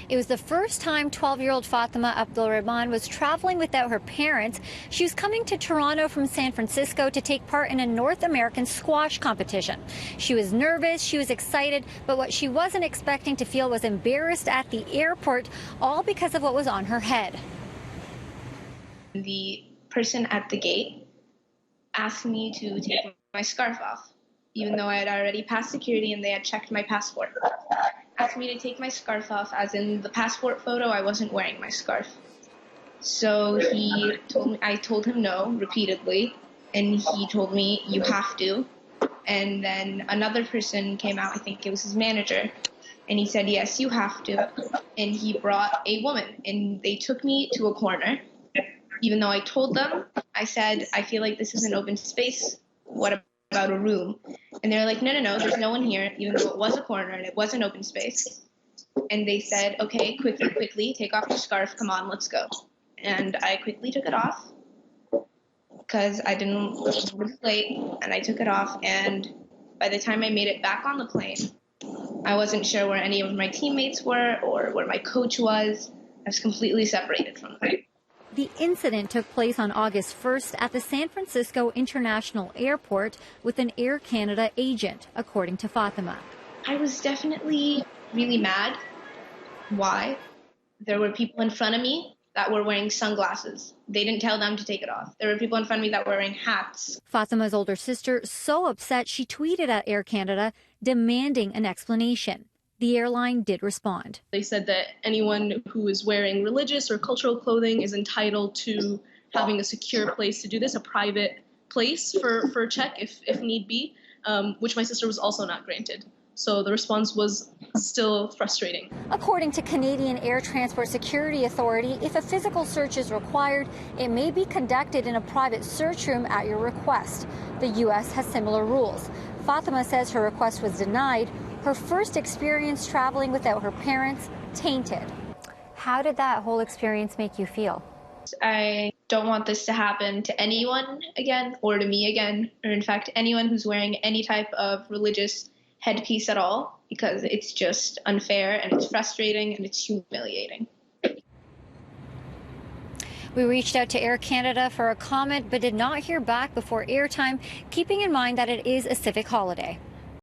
It was the first time 12-year-old Fatima Abdulrahman was traveling without her parents. She was coming to Toronto from San Francisco to take part in a North American squash competition. She was nervous, she was excited, but what she wasn't expecting to feel was embarrassed at the airport, all because of what was on her head. The person at the gate asked me to take my scarf off, even though I had already passed security and they had checked my passport. Asked me to take my scarf off, as in the passport photo, I wasn't wearing my scarf. So I told him no repeatedly, and he told me, you have to. And then another person came out, I think it was his manager, and he said, yes, you have to. And he brought a woman, and they took me to a corner. Even though I told them, I said, I feel like this is an open space. What about a room? And they're like, no, there's no one here, even though it was a corner and it was an open space. And they said, okay, quickly, take off your scarf. Come on, let's go. And I quickly took it off because it was late, and I took it off. And by the time I made it back on the plane, I wasn't sure where any of my teammates were or where my coach was. I was completely separated from them. The incident took place on August 1st at the San Francisco International Airport with an Air Canada agent, according to Fatima. I was definitely really mad. Why? There were people in front of me that were wearing sunglasses. They didn't tell them to take it off. There were people in front of me that were wearing hats. Fatima's older sister so upset she tweeted at Air Canada demanding an explanation. The airline did respond. They said that anyone who is wearing religious or cultural clothing is entitled to having a secure place to do this, a private place for a check if need be, which my sister was also not granted. So the response was still frustrating. According to Canadian Air Transport Security Authority, if a physical search is required, it may be conducted in a private search room at your request. The U.S. has similar rules. Fatima says her request was denied. Her first experience traveling without her parents, tainted. How did that whole experience make you feel? I don't want this to happen to anyone again, or to me again, or in fact anyone who's wearing any type of religious headpiece at all, because it's just unfair and it's frustrating and it's humiliating. We reached out to Air Canada for a comment but did not hear back before airtime, keeping in mind that it is a civic holiday.